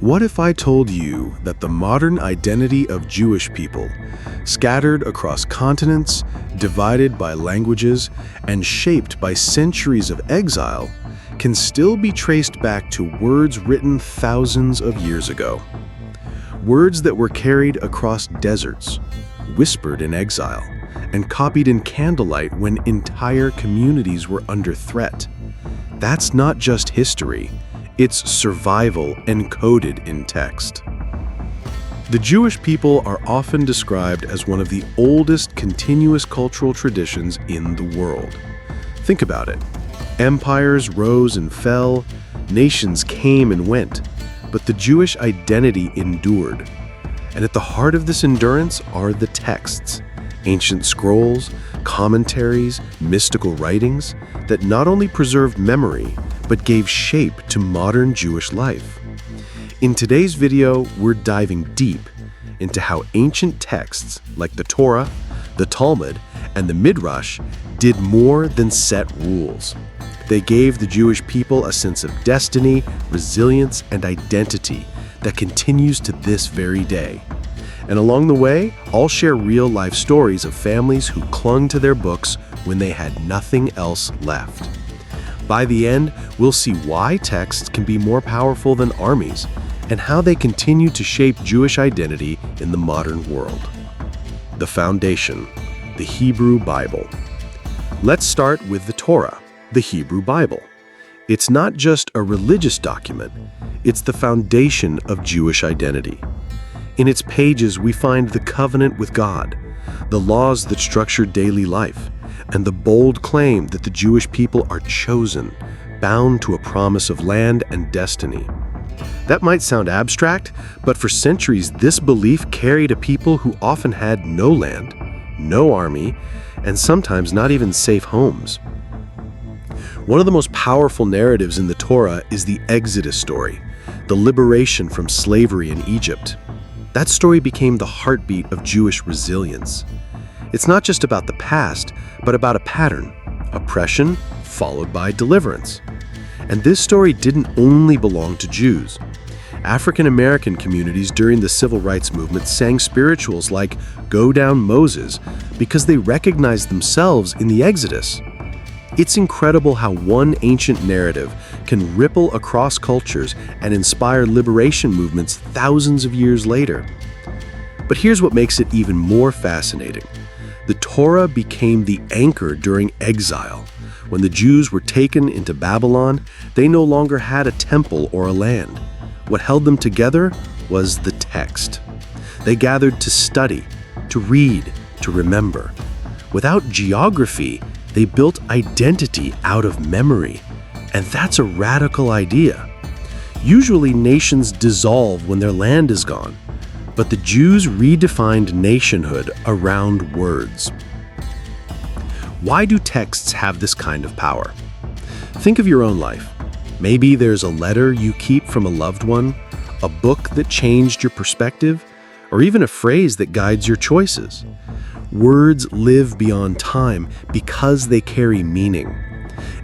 What if I told you that the modern identity of Jewish people, scattered across continents, divided by languages, and shaped by centuries of exile, can still be traced back to words written thousands of years ago? Words that were carried across deserts, whispered in exile, and copied in candlelight when entire communities were under threat. That's not just history. It's survival encoded in text. The Jewish people are often described as one of the oldest continuous cultural traditions in the world. Think about it. Empires rose and fell, nations came and went, but the Jewish identity endured. And at the heart of this endurance are the texts, ancient scrolls, commentaries, mystical writings that not only preserved memory, but gave shape to modern Jewish life. In today's video, we're diving deep into how ancient texts like the Torah, the Talmud, and the Midrash did more than set rules. They gave the Jewish people a sense of destiny, resilience, and identity that continues to this very day. And along the way, I'll share real-life stories of families who clung to their books when they had nothing else left. By the end, we'll see why texts can be more powerful than armies and how they continue to shape Jewish identity in the modern world. The foundation, the Hebrew Bible. Let's start with the Torah, the Hebrew Bible. It's not just a religious document, it's the foundation of Jewish identity. In its pages, we find the covenant with God, the laws that structure daily life, and the bold claim that the Jewish people are chosen, bound to a promise of land and destiny. That might sound abstract, but for centuries this belief carried a people who often had no land, no army, and sometimes not even safe homes. One of the most powerful narratives in the Torah is the Exodus story, the liberation from slavery in Egypt. That story became the heartbeat of Jewish resilience. It's not just about the past, but about a pattern: oppression followed by deliverance. And this story didn't only belong to Jews. African American communities during the Civil Rights Movement sang spirituals like "Go Down Moses" because they recognized themselves in the Exodus. It's incredible how one ancient narrative can ripple across cultures and inspire liberation movements thousands of years later. But here's what makes it even more fascinating. The Torah became the anchor during exile. When the Jews were taken into Babylon, they no longer had a temple or a land. What held them together was the text. They gathered to study, to read, to remember. Without geography, they built identity out of memory. And that's a radical idea. Usually nations dissolve when their land is gone, but the Jews redefined nationhood around words. Why do texts have this kind of power? Think of your own life. Maybe there's a letter you keep from a loved one, a book that changed your perspective, or even a phrase that guides your choices. Words live beyond time because they carry meaning.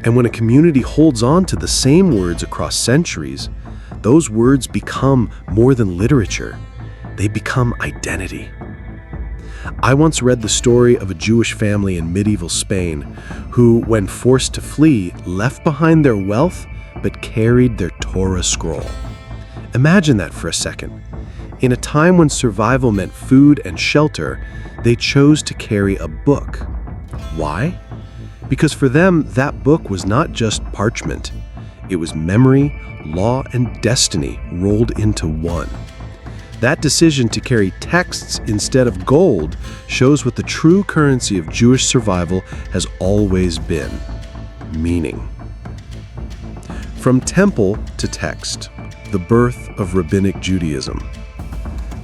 And when a community holds on to the same words across centuries, those words become more than literature. They become identity. I once read the story of a Jewish family in medieval Spain who, when forced to flee, left behind their wealth but carried their Torah scroll. Imagine that for a second. In a time when survival meant food and shelter, they chose to carry a book. Why? Because for them, that book was not just parchment. It was memory, law, and destiny rolled into one. That decision to carry texts instead of gold shows what the true currency of Jewish survival has always been: meaning. From temple to text, the birth of Rabbinic Judaism.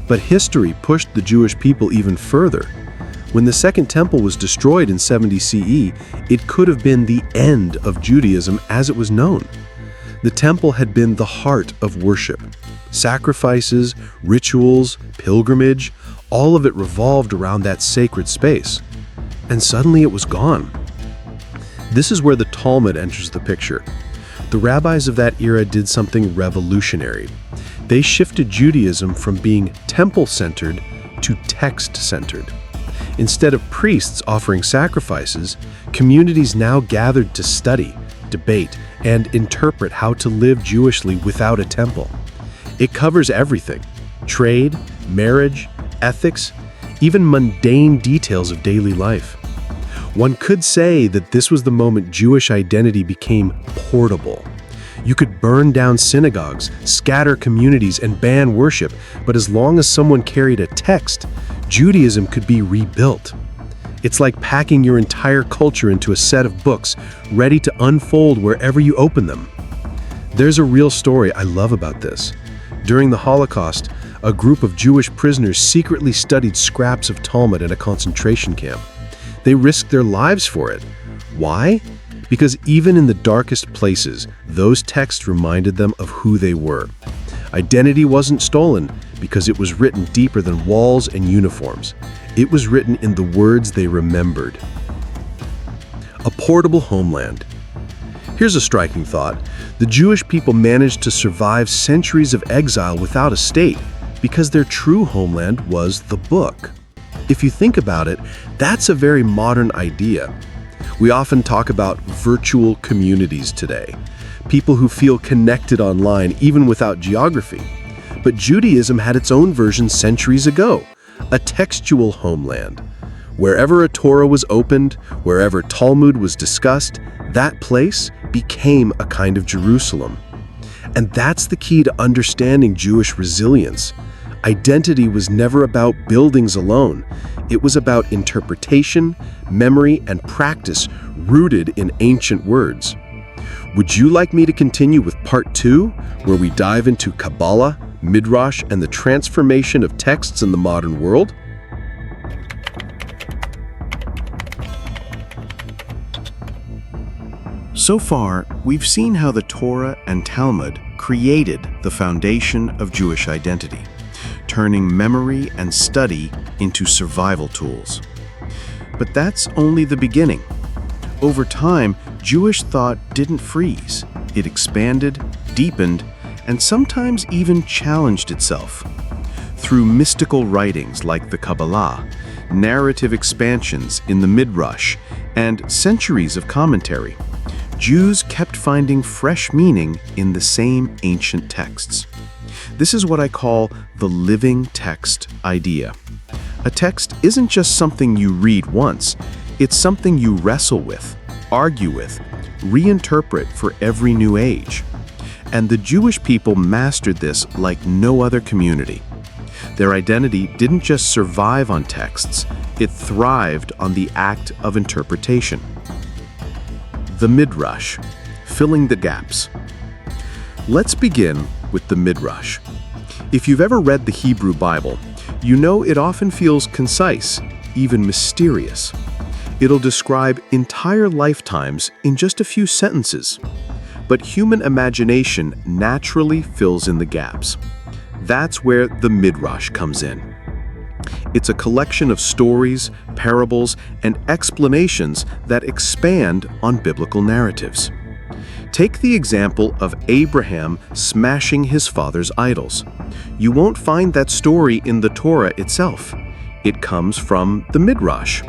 But history pushed the Jewish people even further. When the Second Temple was destroyed in 70 CE, it could have been the end of Judaism as it was known. The temple had been the heart of worship. Sacrifices, rituals, pilgrimage, all of it revolved around that sacred space. And suddenly it was gone. This is where the Talmud enters the picture. The rabbis of that era did something revolutionary. They shifted Judaism from being temple-centered to text-centered. Instead of priests offering sacrifices, communities now gathered to study, debate, and interpret how to live Jewishly without a temple. It covers everything: trade, marriage, ethics, even mundane details of daily life. One could say that this was the moment Jewish identity became portable. You could burn down synagogues, scatter communities, and ban worship, but as long as someone carried a text, Judaism could be rebuilt. It's like packing your entire culture into a set of books, ready to unfold wherever you open them. There's a real story I love about this. During the Holocaust, a group of Jewish prisoners secretly studied scraps of Talmud in a concentration camp. They risked their lives for it. Why? Because even in the darkest places, those texts reminded them of who they were. Identity wasn't stolen because it was written deeper than walls and uniforms. It was written in the words they remembered. A portable homeland. Here's a striking thought. The Jewish people managed to survive centuries of exile without a state because their true homeland was the book. If you think about it, that's a very modern idea. We often talk about virtual communities today, people who feel connected online even without geography. But Judaism had its own version centuries ago, a textual homeland. Wherever a Torah was opened, wherever Talmud was discussed, that place became a kind of Jerusalem. And that's the key to understanding Jewish resilience. Identity was never about buildings alone. It was about interpretation, memory, and practice rooted in ancient words. Would you like me to continue with part 2, where we dive into Kabbalah, Midrash, and the transformation of texts in the modern world? So far, we've seen how the Torah and Talmud created the foundation of Jewish identity, turning memory and study into survival tools. But that's only the beginning. Over time, Jewish thought didn't freeze. It expanded, deepened, and sometimes even challenged itself. Through mystical writings like the Kabbalah, narrative expansions in the Midrash, and centuries of commentary, Jews kept finding fresh meaning in the same ancient texts. This is what I call the living text idea. A text isn't just something you read once, it's something you wrestle with, argue with, reinterpret for every new age. And the Jewish people mastered this like no other community. Their identity didn't just survive on texts, it thrived on the act of interpretation. The Midrash, filling the gaps. Let's begin with the Midrash. If you've ever read the Hebrew Bible, you know it often feels concise, even mysterious. It'll describe entire lifetimes in just a few sentences. But human imagination naturally fills in the gaps. That's where the Midrash comes in. It's a collection of stories, parables, and explanations that expand on biblical narratives. Take the example of Abraham smashing his father's idols. You won't find that story in the Torah itself. It comes from the Midrash.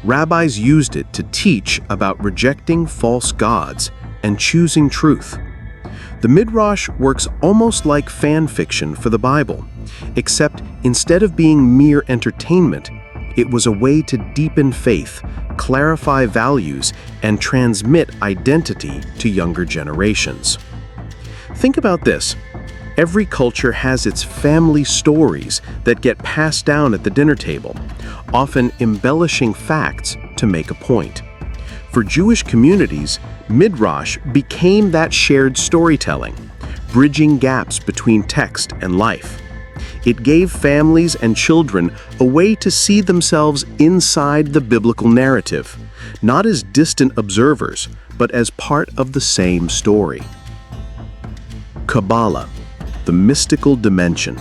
Rabbis used it to teach about rejecting false gods and choosing truth. The Midrash works almost like fan fiction for the Bible, except instead of being mere entertainment, it was a way to deepen faith, clarify values, and transmit identity to younger generations. Think about this. Every culture has its family stories that get passed down at the dinner table, often embellishing facts to make a point. For Jewish communities, Midrash became that shared storytelling, bridging gaps between text and life. It gave families and children a way to see themselves inside the biblical narrative, not as distant observers, but as part of the same story. Kabbalah, the mystical dimension.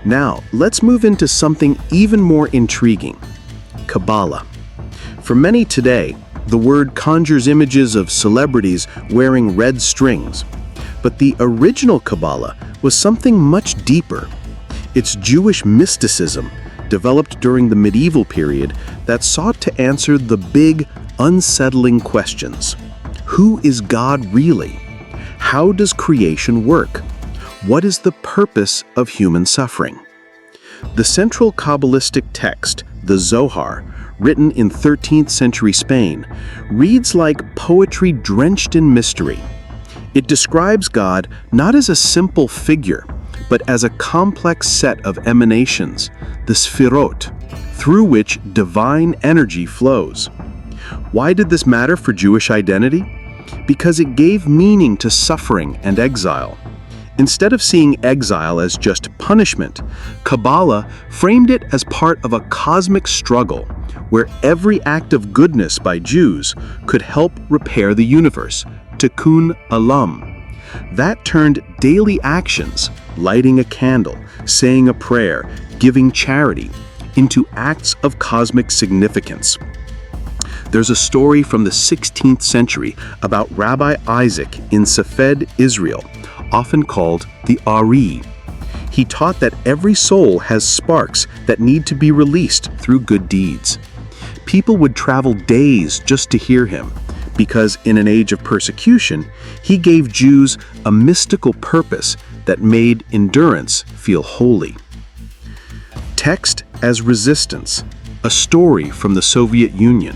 Now, let's move into something even more intriguing: Kabbalah. For many today, the word conjures images of celebrities wearing red strings. But the original Kabbalah was something much deeper. It's Jewish mysticism, developed during the medieval period, that sought to answer the big, unsettling questions. Who is God really? How does creation work? What is the purpose of human suffering? The central Kabbalistic text, the Zohar, written in 13th century Spain, reads like poetry drenched in mystery. It describes God not as a simple figure, but as a complex set of emanations, the Sfirot, through which divine energy flows. Why did this matter for Jewish identity? Because it gave meaning to suffering and exile. Instead of seeing exile as just punishment, Kabbalah framed it as part of a cosmic struggle where every act of goodness by Jews could help repair the universe, tikkun olam. That turned daily actions, lighting a candle, saying a prayer, giving charity, into acts of cosmic significance. There's a story from the 16th century about Rabbi Isaac in Safed, Israel, often called the Ari. He taught that every soul has sparks that need to be released through good deeds. People would travel days just to hear him, because in an age of persecution, he gave Jews a mystical purpose that made endurance feel holy. Text as resistance, a story from the Soviet Union.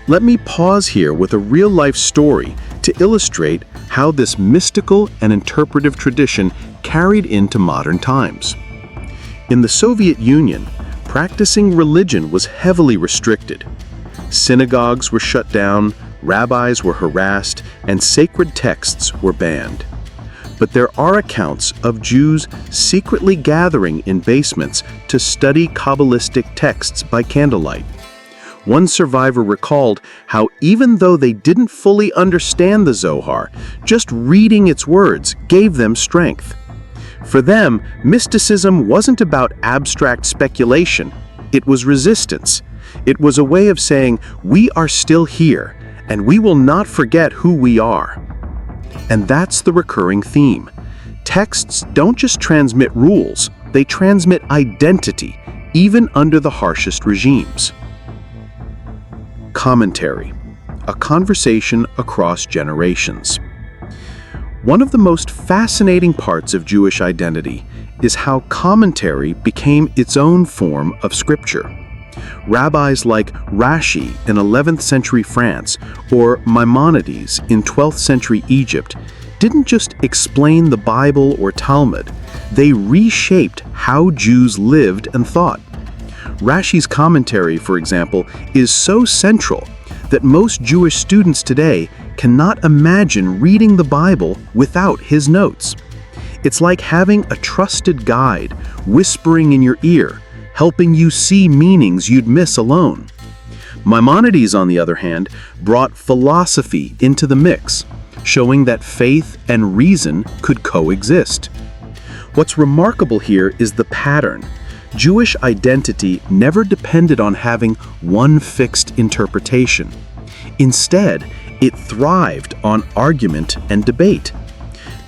Let me pause here with a real-life story to illustrate how this mystical and interpretive tradition carried into modern times. In the Soviet Union, practicing religion was heavily restricted. Synagogues were shut down, rabbis were harassed, and sacred texts were banned. But there are accounts of Jews secretly gathering in basements to study Kabbalistic texts by candlelight. One survivor recalled how even though they didn't fully understand the Zohar, just reading its words gave them strength. For them, mysticism wasn't about abstract speculation, it was resistance. It was a way of saying, we are still here, and we will not forget who we are. And that's the recurring theme. Texts don't just transmit rules, they transmit identity, even under the harshest regimes. Commentary, a conversation across generations. One of the most fascinating parts of Jewish identity is how commentary became its own form of scripture. Rabbis like Rashi in 11th century France or Maimonides in 12th century Egypt didn't just explain the Bible or Talmud, they reshaped how Jews lived and thought. Rashi's commentary, for example, is so central that most Jewish students today cannot imagine reading the Bible without his notes. It's like having a trusted guide whispering in your ear, helping you see meanings you'd miss alone. Maimonides, on the other hand, brought philosophy into the mix, showing that faith and reason could coexist. What's remarkable here is the pattern. Jewish identity never depended on having one fixed interpretation. Instead, it thrived on argument and debate.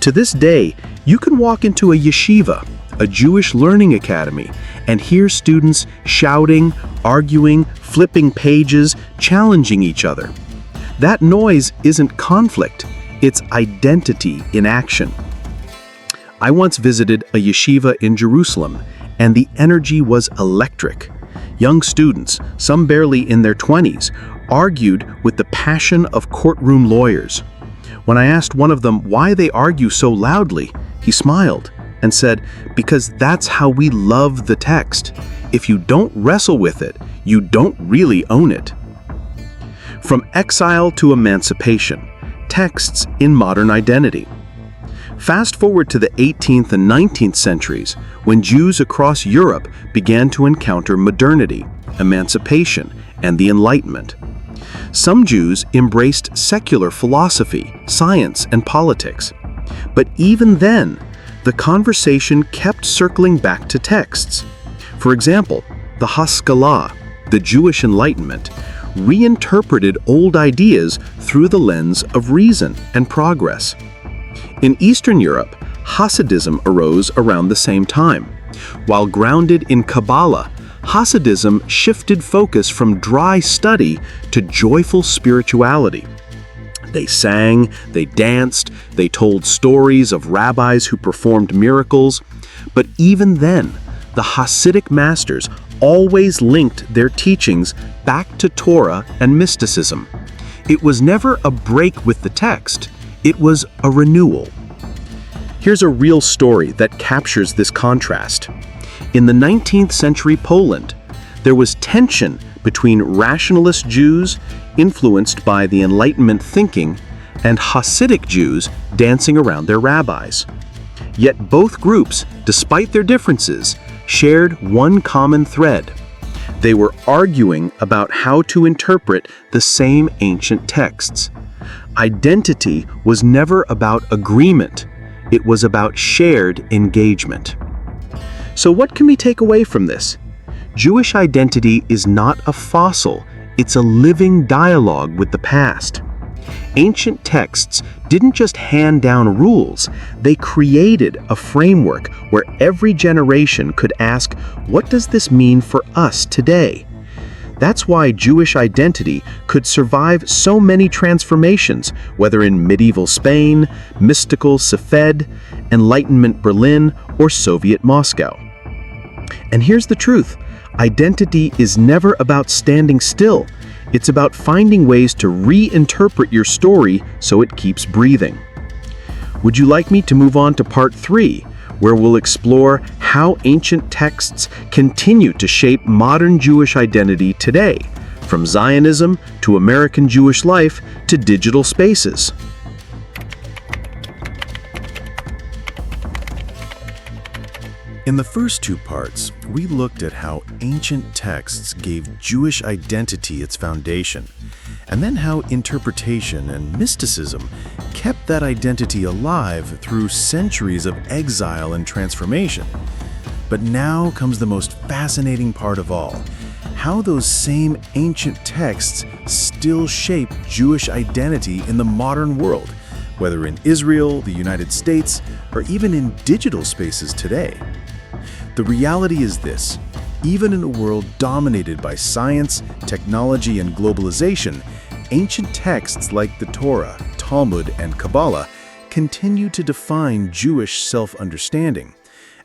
To this day, you can walk into a yeshiva, a Jewish learning academy, and hear students shouting, arguing, flipping pages, challenging each other. That noise isn't conflict, it's identity in action. I once visited a yeshiva in Jerusalem, and the energy was electric. Young students, some barely in their 20s, argued with the passion of courtroom lawyers. When I asked one of them why they argue so loudly, he smiled and said, "Because that's how we love the text. If you don't wrestle with it, you don't really own it." From exile to emancipation, texts in modern identity. Fast forward to the 18th and 19th centuries, when Jews across Europe began to encounter modernity, emancipation, and the Enlightenment. Some Jews embraced secular philosophy, science, and politics. But even then, the conversation kept circling back to texts. For example, the Haskalah, the Jewish Enlightenment, reinterpreted old ideas through the lens of reason and progress. In Eastern Europe, Hasidism arose around the same time. While grounded in Kabbalah, Hasidism shifted focus from dry study to joyful spirituality. They sang, they danced, they told stories of rabbis who performed miracles. But even then, the Hasidic masters always linked their teachings back to Torah and mysticism. It was never a break with the text, it was a renewal. Here's a real story that captures this contrast. In the 19th century Poland, there was tension between rationalist Jews influenced by the Enlightenment thinking and Hasidic Jews dancing around their rabbis. Yet both groups, despite their differences, shared one common thread. They were arguing about how to interpret the same ancient texts. Identity was never about agreement. It was about shared engagement. So what can we take away from this? Jewish identity is not a fossil, it's a living dialogue with the past. Ancient texts didn't just hand down rules, they created a framework where every generation could ask, what does this mean for us today? That's why Jewish identity could survive so many transformations, whether in medieval Spain, mystical Safed, Enlightenment Berlin, or Soviet Moscow. And here's the truth, identity is never about standing still. It's about finding ways to reinterpret your story so it keeps breathing. Would you like me to move on to part 3, where we'll explore how ancient texts continue to shape modern Jewish identity today, from Zionism to American Jewish life to digital spaces? In the first 2 parts, we looked at how ancient texts gave Jewish identity its foundation, and then how interpretation and mysticism kept that identity alive through centuries of exile and transformation. But now comes the most fascinating part of all, how those same ancient texts still shape Jewish identity in the modern world, whether in Israel, the United States, or even in digital spaces today. The reality is this: even in a world dominated by science, technology, and globalization, ancient texts like the Torah, Talmud, and Kabbalah continue to define Jewish self-understanding.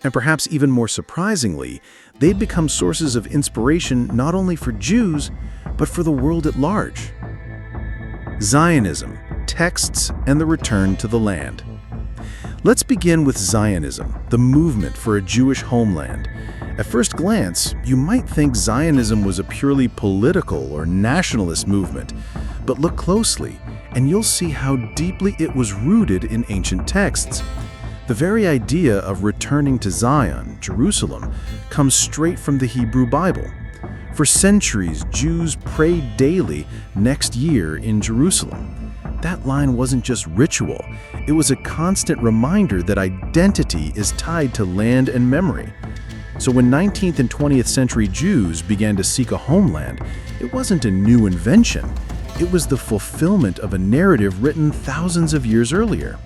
And perhaps even more surprisingly, they'd become sources of inspiration not only for Jews, but for the world at large. Zionism, texts, and the return to the land. Let's begin with Zionism, the movement for a Jewish homeland. At first glance, you might think Zionism was a purely political or nationalist movement, but look closely, and you'll see how deeply it was rooted in ancient texts. The very idea of returning to Zion, Jerusalem, comes straight from the Hebrew Bible. For centuries, Jews prayed daily, next year in Jerusalem. That line wasn't just ritual, it was a constant reminder that identity is tied to land and memory. So when 19th and 20th century Jews began to seek a homeland, it wasn't a new invention. It was the fulfillment of a narrative written thousands of years earlier.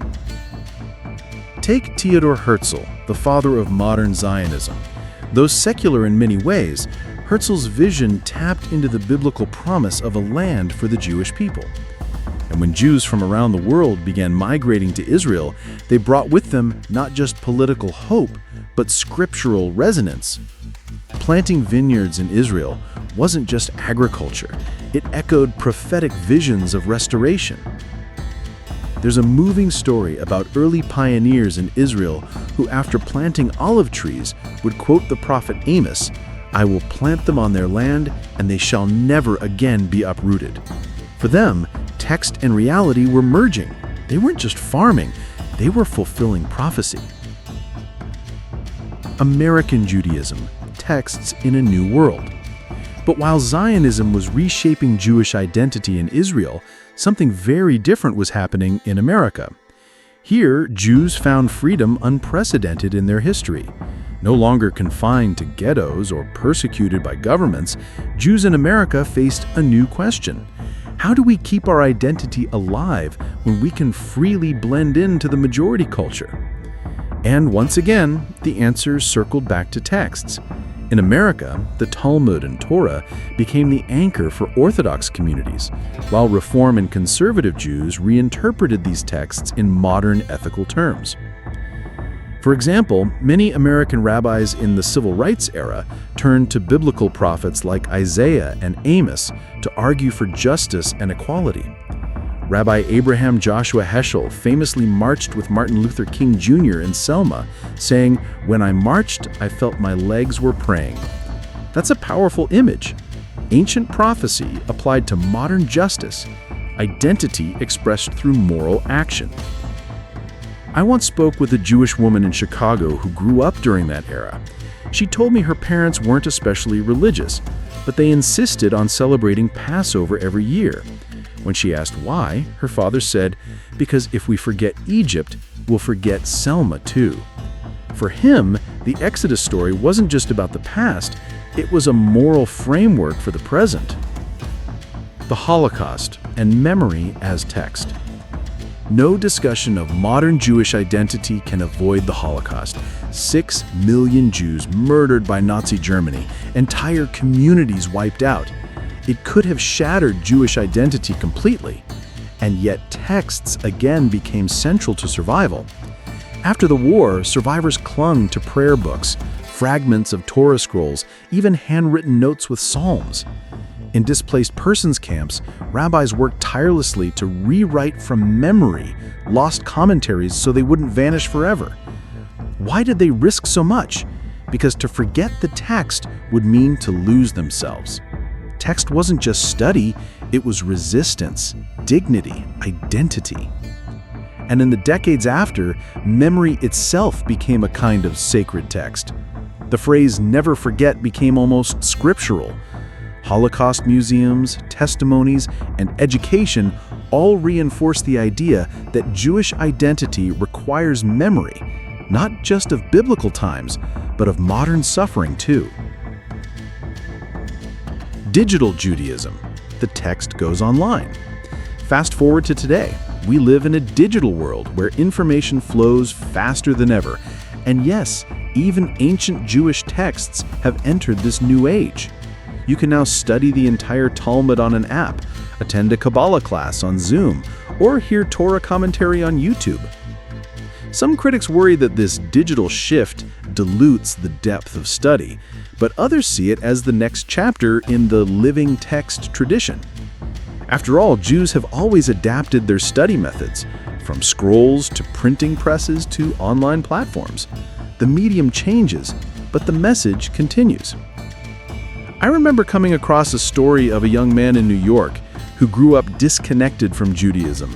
Take Theodor Herzl, the father of modern Zionism. Though secular in many ways, Herzl's vision tapped into the biblical promise of a land for the Jewish people. And when Jews from around the world began migrating to Israel, they brought with them not just political hope, but scriptural resonance. Planting vineyards in Israel wasn't just agriculture, it echoed prophetic visions of restoration. There's a moving story about early pioneers in Israel who, after planting olive trees, would quote the prophet Amos, "I will plant them on their land, and they shall never again be uprooted." For them, text and reality were merging. They weren't just farming, they were fulfilling prophecy. American Judaism, texts in a new world. But while Zionism was reshaping Jewish identity in Israel, something very different was happening in America. Here, Jews found freedom unprecedented in their history. No longer confined to ghettos or persecuted by governments, Jews in America faced a new question. How do we keep our identity alive when we can freely blend into the majority culture? And once again, the answers circled back to texts. In America, the Talmud and Torah became the anchor for Orthodox communities, while Reform and conservative Jews reinterpreted these texts in modern ethical terms. For example, many American rabbis in the civil rights era turned to biblical prophets like Isaiah and Amos to argue for justice and equality. Rabbi Abraham Joshua Heschel famously marched with Martin Luther King Jr. in Selma, saying, "When I marched, I felt my legs were praying." That's a powerful image. Ancient prophecy applied to modern justice, identity expressed through moral action. I once spoke with a Jewish woman in Chicago who grew up during that era. She told me her parents weren't especially religious, but they insisted on celebrating Passover every year. When she asked why, her father said, "Because if we forget Egypt, we'll forget Selma too." For him, the Exodus story wasn't just about the past, it was a moral framework for the present. The Holocaust and memory as text. No discussion of modern Jewish identity can avoid the Holocaust. 6 million Jews murdered by Nazi Germany, entire communities wiped out. It could have shattered Jewish identity completely, and yet texts again became central to survival. After the war, survivors clung to prayer books, fragments of Torah scrolls, even handwritten notes with psalms. In displaced persons camps, rabbis worked tirelessly to rewrite from memory lost commentaries so they wouldn't vanish forever. Why did they risk so much? Because to forget the text would mean to lose themselves. Text wasn't just study, it was resistance, dignity, identity. And in the decades after, memory itself became a kind of sacred text. The phrase "never forget" became almost scriptural. Holocaust museums, testimonies, and education all reinforce the idea that Jewish identity requires memory, not just of biblical times, but of modern suffering too. Digital Judaism. The text goes online. Fast forward to today. We live in a digital world where information flows faster than ever. And yes, even ancient Jewish texts have entered this new age. You can now study the entire Talmud on an app, attend a Kabbalah class on Zoom, or hear Torah commentary on YouTube. Some critics worry that this digital shift dilutes the depth of study, but others see it as the next chapter in the living text tradition. After all, Jews have always adapted their study methods, from scrolls to printing presses to online platforms. The medium changes, but the message continues. I remember coming across a story of a young man in New York who grew up disconnected from Judaism.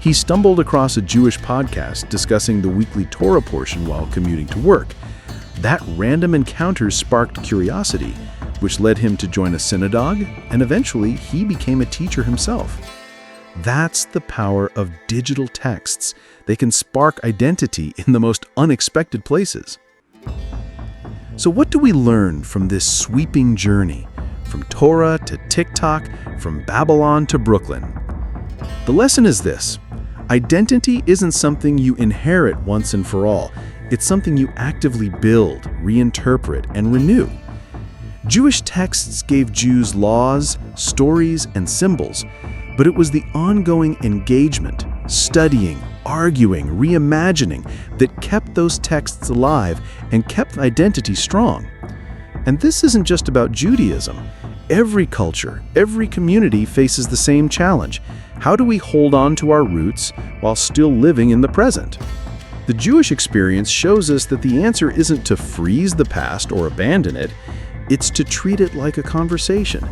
He stumbled across a Jewish podcast discussing the weekly Torah portion while commuting to work. That random encounter sparked curiosity, which led him to join a synagogue, and eventually he became a teacher himself. That's the power of digital texts. They can spark identity in the most unexpected places. So what do we learn from this sweeping journey, from Torah to TikTok, from Babylon to Brooklyn? The lesson is this: identity isn't something you inherit once and for all. It's something you actively build, reinterpret, and renew. Jewish texts gave Jews laws, stories, and symbols, but it was the ongoing engagement, studying, arguing, reimagining that kept those texts alive and kept identity strong. And this isn't just about Judaism. Every culture, every community faces the same challenge. How do we hold on to our roots while still living in the present? The Jewish experience shows us that the answer isn't to freeze the past or abandon it. It's to treat it like a conversation.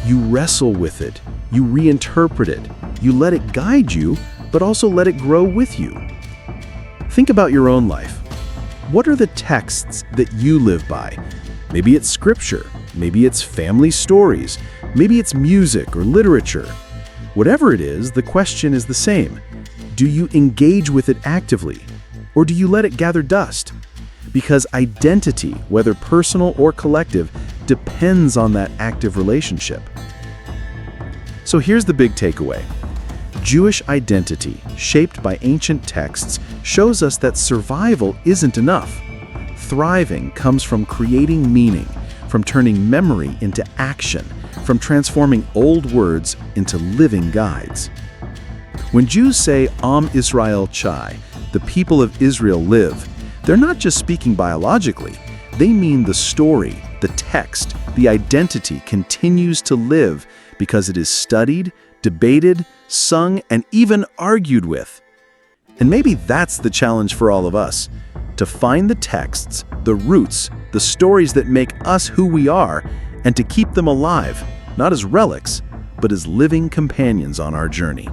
You wrestle with it, you reinterpret it, you let it guide you, but also let it grow with you. Think about your own life. What are the texts that you live by? Maybe it's scripture, maybe it's family stories, maybe it's music or literature. Whatever it is, the question is the same. Do you engage with it actively, or do you let it gather dust? Because identity, whether personal or collective, depends on that active relationship. So here's the big takeaway. Jewish identity, shaped by ancient texts, shows us that survival isn't enough. Thriving comes from creating meaning, from turning memory into action, from transforming old words into living guides. When Jews say Am Israel Chai, the people of Israel live, they're not just speaking biologically. They mean the story, the text, the identity continues to live because it is studied, debated, sung, and even argued with. And maybe that's the challenge for all of us, to find the texts, the roots, the stories that make us who we are, and to keep them alive, not as relics, but as living companions on our journey.